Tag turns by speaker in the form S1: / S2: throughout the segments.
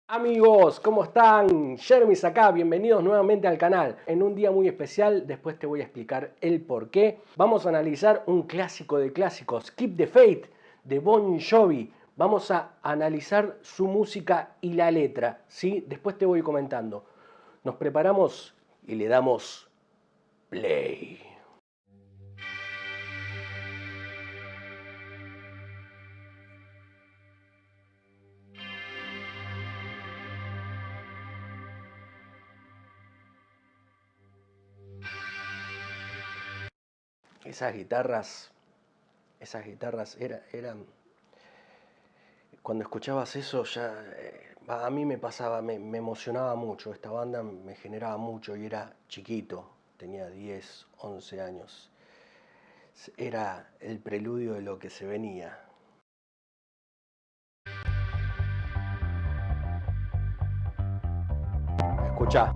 S1: Amigos, ¿cómo están? Jermis acá, bienvenidos nuevamente al canal. En un día muy especial, después te voy a explicar el por qué. Vamos a analizar un clásico de clásicos, Keep the Faith, de Bon Jovi. Vamos a analizar su música y la letra, ¿sí? Después te voy comentando. Nos preparamos y le damos play. Esas guitarras, eran cuando escuchabas eso ya, a mí me pasaba, me emocionaba mucho, esta banda me generaba mucho y era chiquito, tenía 10, 11 años. Era el preludio de lo que se venía. Escuchá.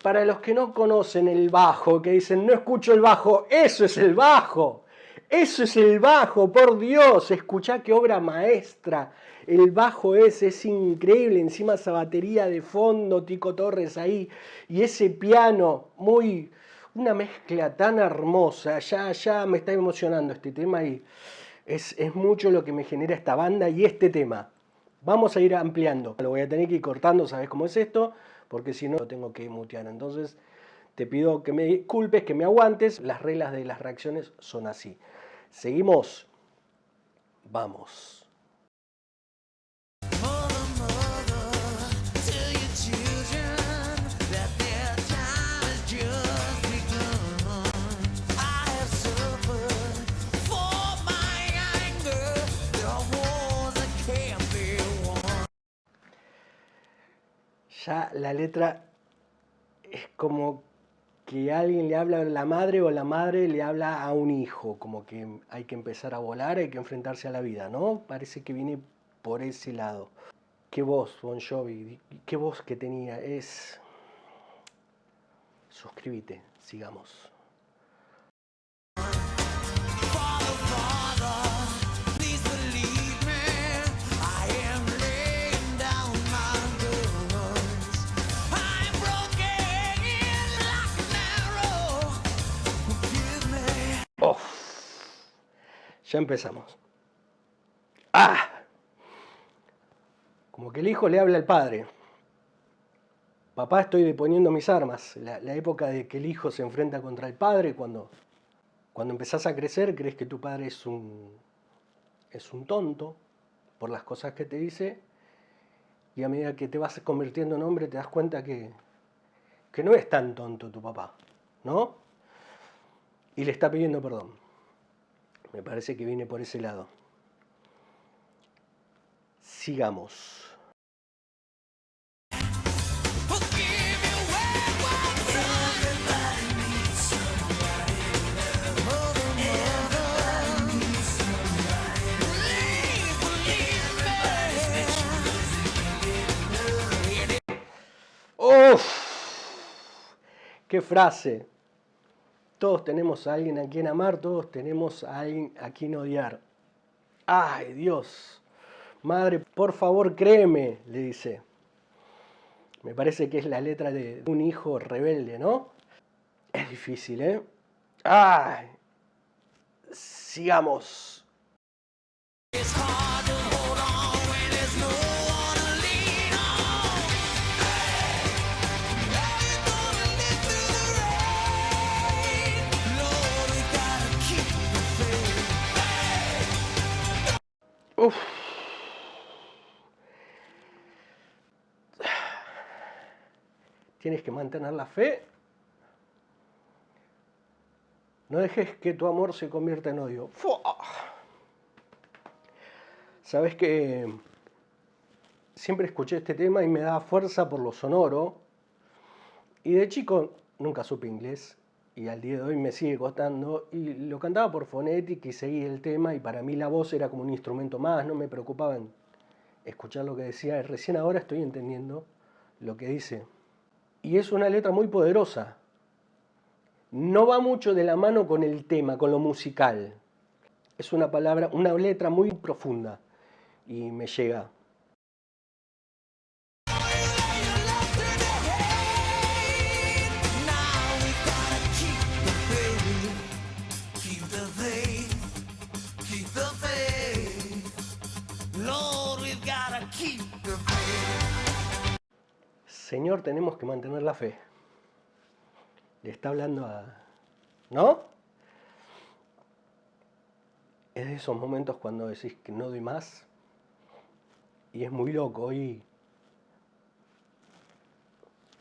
S1: Para los que no conocen el bajo, que dicen, no escucho el bajo, eso es el bajo. Eso es el bajo, por Dios, escuchá qué obra maestra. El bajo es increíble, encima esa batería de fondo, Tico Torres ahí, y ese piano, una mezcla tan hermosa, ya me está emocionando este tema y es mucho lo que me genera esta banda y este tema. Vamos a ir ampliando. Lo voy a tener que ir cortando, ¿sabes cómo es esto? Porque si no, lo tengo que mutear. Entonces, te pido que me disculpes, que me aguantes. Las reglas de las reacciones son así. Seguimos. Vamos. Ya la letra es como que alguien le habla a la madre o la madre le habla a un hijo, como que hay que empezar a volar, hay que enfrentarse a la vida, ¿no? Parece que viene por ese lado. Qué voz, Bon Jovi, qué voz que tenía, es... Suscríbete, sigamos. Oh, ya empezamos. ¡Ah! Como que el hijo le habla al padre. Papá, estoy deponiendo mis armas. La época de que el hijo se enfrenta contra el padre, cuando empezás a crecer, crees que tu padre es un tonto por las cosas que te dice, y a medida que te vas convirtiendo en hombre te das cuenta que no es tan tonto tu papá, ¿no? Y le está pidiendo perdón. Me parece que viene por ese lado. Sigamos. ¡Uf! ¡Qué frase! Todos tenemos a alguien a quien amar, todos tenemos a alguien a quien odiar. ¡Ay, Dios! Madre, por favor, créeme, le dice. Me parece que es la letra de un hijo rebelde, ¿no? Es difícil, ¿eh? ¡Ay! Sigamos. Uf. Tienes que mantener la fe. No dejes que tu amor se convierta en odio. ¡Fua! Sabes que siempre escuché este tema y me daba fuerza por lo sonoro. Y de chico nunca supe inglés. Y al día de hoy me sigue costando. Y lo cantaba por fonética y seguía el tema. Y para mí la voz era como un instrumento más. No me preocupaba en escuchar lo que decía. Recién ahora estoy entendiendo lo que dice. Y es una letra muy poderosa. no va mucho de la mano con el tema, con lo musical. Es una palabra, una letra muy profunda y me llega. Señor, tenemos que mantener la fe. Le está hablando a... ¿No? Es de esos momentos cuando decís que no doy más. Y es muy loco. Hoy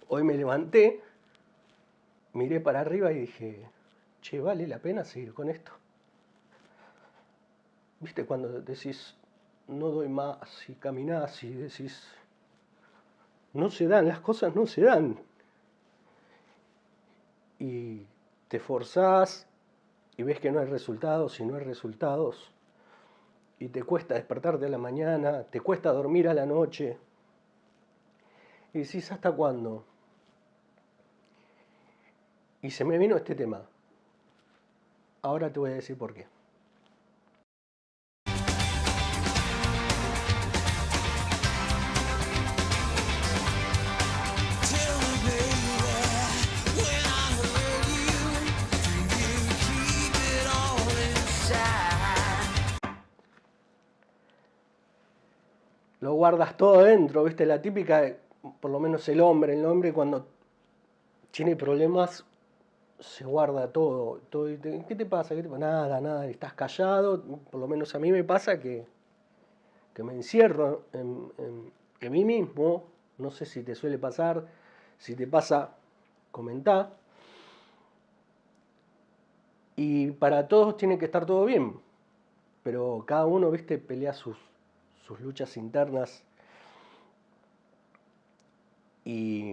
S1: me levanté, miré para arriba y dije, che, ¿vale la pena seguir con esto? ¿Viste cuando decís, no doy más, y caminás y decís, no se dan, las cosas no se dan? Y te forzás y ves que no hay resultados, y no hay resultados, y te cuesta despertarte a la mañana, te cuesta dormir a la noche, y decís, ¿hasta cuándo? Y se me vino este tema. Ahora te voy a decir por qué. Lo guardas todo dentro, ¿viste? La típica, por lo menos el hombre cuando tiene problemas se guarda todo. ¿Qué te pasa? Nada, estás callado. Por lo menos a mí me pasa que me encierro en mí mismo. No sé si te suele pasar, si te pasa, comentá. Y para todos tiene que estar todo bien, pero cada uno, ¿viste? Pelea sus luchas internas. Y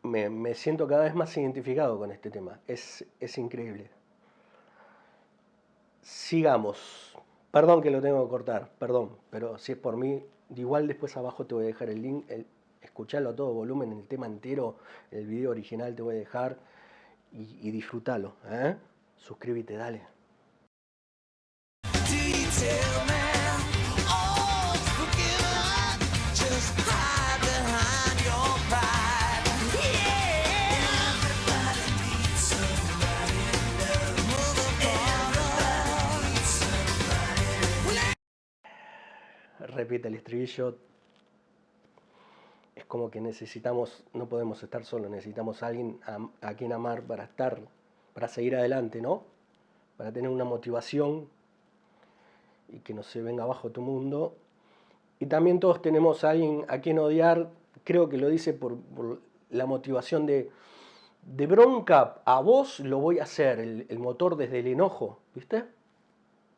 S1: me siento cada vez más identificado con este tema. Es increíble. Sigamos. Perdón que lo tengo que cortar, perdón, pero si es por mí, igual después abajo te voy a dejar el link, escucharlo a todo volumen, el tema entero, el video original te voy a dejar y disfrútalo, ¿eh? Suscríbete, dale. Repite el estribillo. Es como que necesitamos, no podemos estar solos, necesitamos a alguien a quien amar para seguir adelante, ¿no? Para tener una motivación y que no se venga abajo tu mundo. Y también todos tenemos a alguien a quien odiar, creo que lo dice por la motivación de bronca, a vos lo voy a hacer, el motor desde el enojo, ¿viste?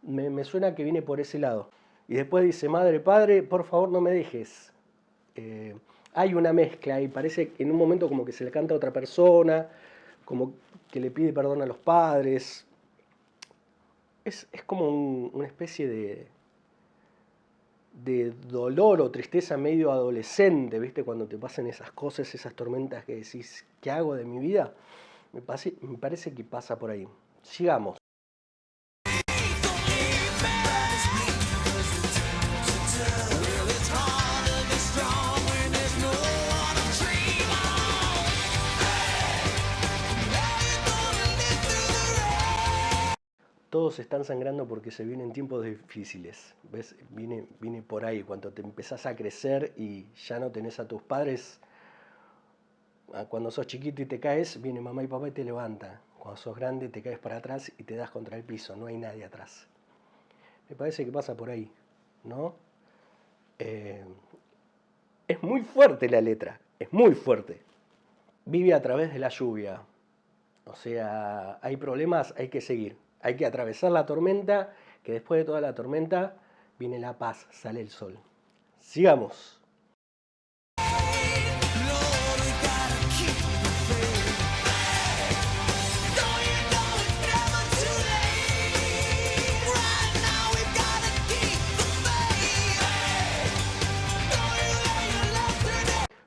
S1: Me suena que viene por ese lado. Y después dice, madre, padre, por favor no me dejes. Hay una mezcla y parece que en un momento como que se le canta a otra persona, como que le pide perdón a los padres. Es como una especie de dolor o tristeza medio adolescente, ¿viste? Cuando te pasan esas cosas, esas tormentas que decís, ¿qué hago de mi vida? Me parece que pasa por ahí. Sigamos. Todos están sangrando porque se vienen tiempos difíciles. ¿Ves? Viene por ahí. Cuando te empezás a crecer y ya no tenés a tus padres, cuando sos chiquito y te caes, viene mamá y papá y te levanta. Cuando sos grande te caes para atrás y te das contra el piso. No hay nadie atrás. Me parece que pasa por ahí, ¿no? Es muy fuerte la letra. Es muy fuerte. Vive a través de la lluvia. O sea, hay problemas, hay que seguir. Hay que atravesar la tormenta, que después de toda la tormenta viene la paz, sale el sol. Sigamos.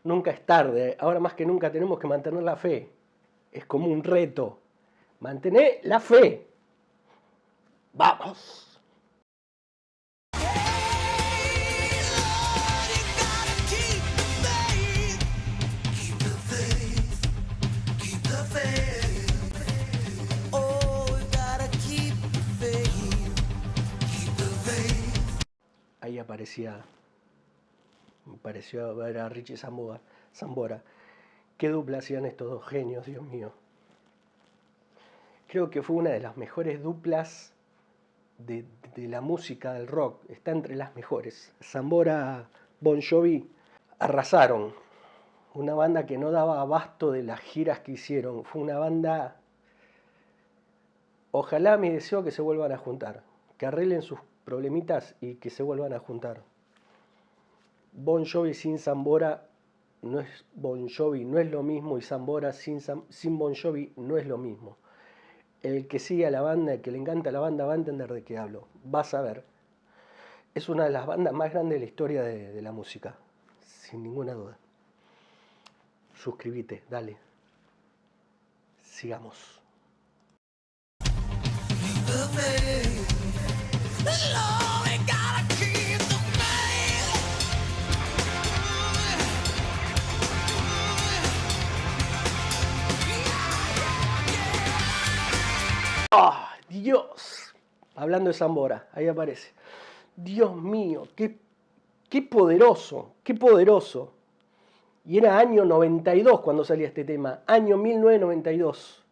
S1: Nunca es tarde, ahora más que nunca tenemos que mantener la fe. Es como un reto. Mantener la fe. ¡Vamos! Ahí me pareció ver a Richie Sambora. Qué dupla hacían estos dos genios, Dios mío. Creo que fue una de las mejores duplas de la música del rock. Está entre las mejores. Sambora, Bon Jovi arrasaron. Una banda que no daba abasto de las giras que hicieron. Fue una banda... Ojalá, mi deseo, que se vuelvan a juntar. Que arreglen sus problemitas y que se vuelvan a juntar. Bon Jovi sin Sambora no es Bon Jovi, no es lo mismo, y Sambora sin Bon Jovi no es lo mismo. El que sigue a la banda, el que le encanta la banda, va a entender de qué hablo. Vas a ver. Es una de las bandas más grandes de la historia de la música, sin ninguna duda. Suscríbete, dale. Sigamos. ¡Oh, Dios! Hablando de Sambora, ahí aparece. Dios mío, qué poderoso, qué poderoso. Y era año 92 cuando salía este tema, año 1992.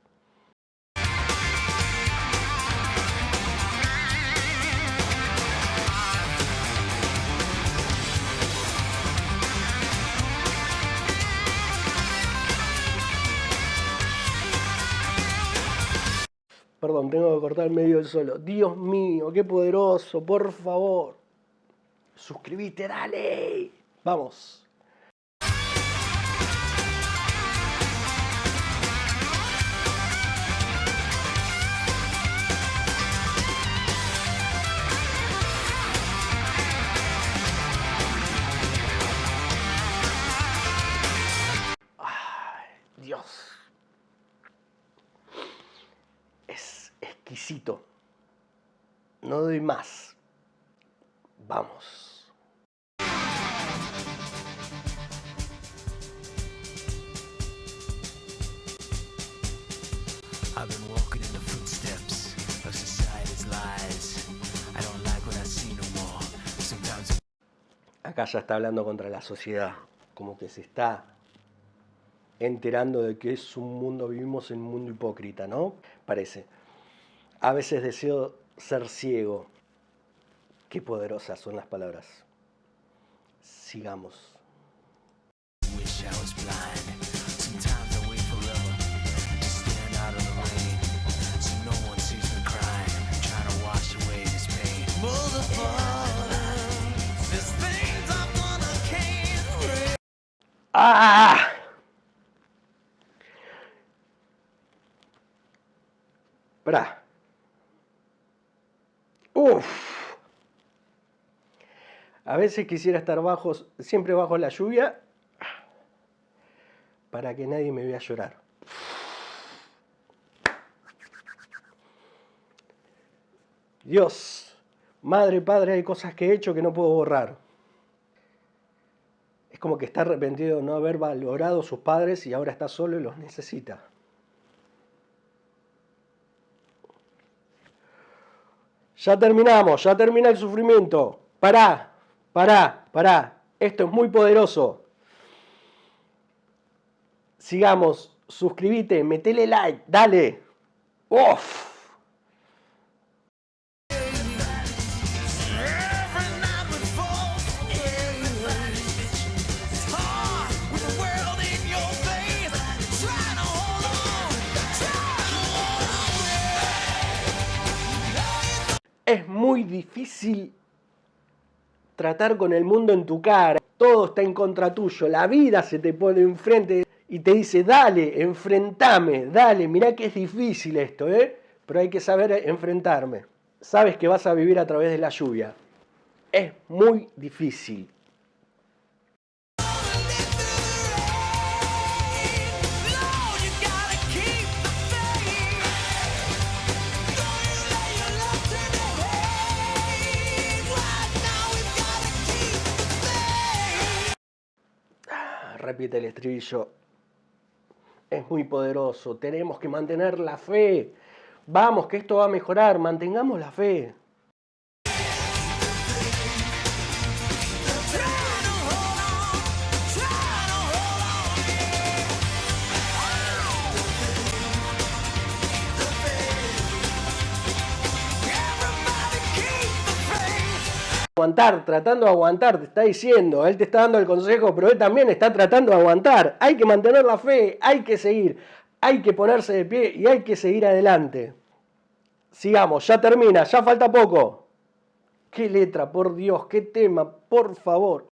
S1: Perdón, tengo que cortar medio del solo. Dios mío, qué poderoso, por favor. Suscríbete, dale. Vamos. Ay, Dios. Es exquisito. No doy más. Vamos.
S2: I've been walking in the footsteps of society's lies. I don't like what I see no more. Sometimes...
S1: Acá ya está hablando contra la sociedad. Como que se está enterando de que es un mundo, vivimos en un mundo hipócrita, ¿no? Parece. A veces deseo ser ciego. Qué poderosas son las palabras. Sigamos.
S2: Wish I was blind. Sometimes I wait forever to stand out of the rain, so no one sees me crying, trying to wash away this pain. There's things I wanna can't.
S1: ¡Ah! Pará. Uf. A veces quisiera estar siempre bajo la lluvia, para que nadie me vea llorar. Dios, madre, padre, hay cosas que he hecho que no puedo borrar. Es como que está arrepentido de no haber valorado a sus padres y ahora está solo y los necesita. Ya terminamos, ya termina el sufrimiento. Pará. Esto es muy poderoso. Sigamos, suscríbete, metele like, dale. ¡Uf! Es muy difícil tratar con el mundo en tu cara. Todo está en contra tuyo. La vida se te pone enfrente y te dice, dale, enfrentame, dale. Mirá que es difícil esto, pero hay que saber enfrentarme. Sabes que vas a vivir a través de la lluvia. Es muy difícil. repite el estribillo. Es muy poderoso. Tenemos que mantener la fe. Vamos, que esto va a mejorar. Mantengamos la fe. Aguantar, tratando de aguantar, te está diciendo, él te está dando el consejo, pero él también está tratando de aguantar. Hay que mantener la fe, hay que seguir, hay que ponerse de pie y hay que seguir adelante. Sigamos, ya termina, ya falta poco. Qué letra, por Dios, qué tema, por favor.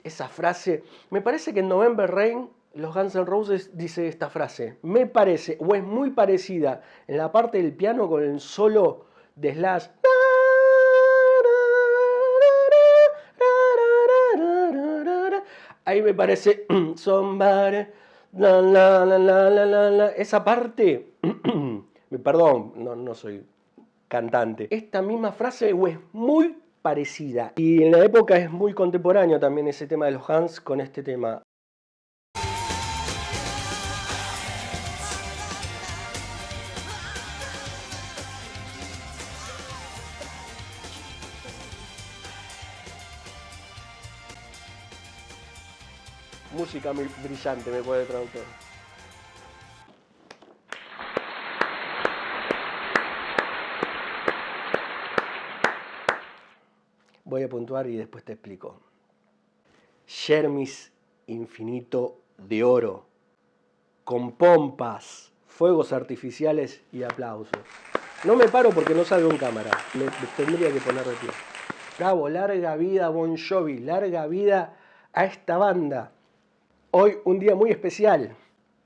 S1: Esa frase, me parece que en November Rain los Guns N' Roses dice esta frase, me parece, o es muy parecida en la parte del piano con el solo de Slash. Ahí me parece somebody, esa parte, perdón, no soy cantante. Esta misma frase es muy parecida. Y en la época es muy contemporáneo también ese tema de los Guns con este tema. Música muy brillante, me puede traducir. Voy a puntuar y después te explico. Yermis infinito de oro, con pompas, fuegos artificiales y aplausos. No me paro porque no salgo en cámara, me tendría que poner de pie. Bravo, larga vida Bon Jovi, larga vida a esta banda. Hoy un día muy especial.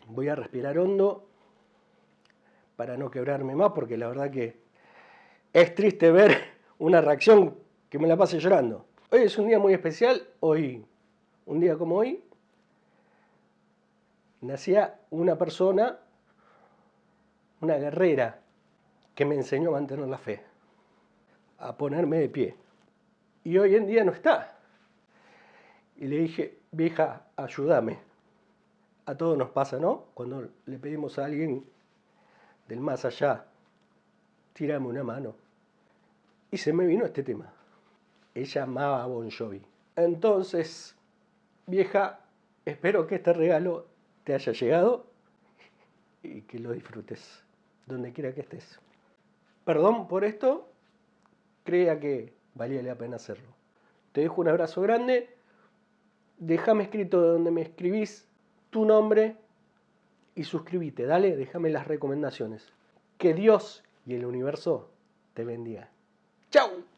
S1: Voy a respirar hondo para no quebrarme más porque la verdad que es triste ver una reacción que me la pase llorando. Hoy es un día muy especial. Hoy, un día como hoy, nacía una persona, una guerrera, que me enseñó a mantener la fe, a ponerme de pie. Y hoy en día no está. Y le dije, vieja, ayúdame. A todos nos pasa, ¿no? Cuando le pedimos a alguien del más allá, tírame una mano. Y se me vino este tema. Ella amaba a Bon Jovi. Entonces, vieja, espero que este regalo te haya llegado y que lo disfrutes donde quiera que estés. Perdón por esto, crea que valía la pena hacerlo. Te dejo un abrazo grande. Déjame escrito donde me escribís tu nombre y suscríbete. Dale, déjame las recomendaciones. Que Dios y el universo te bendiga. ¡Chao!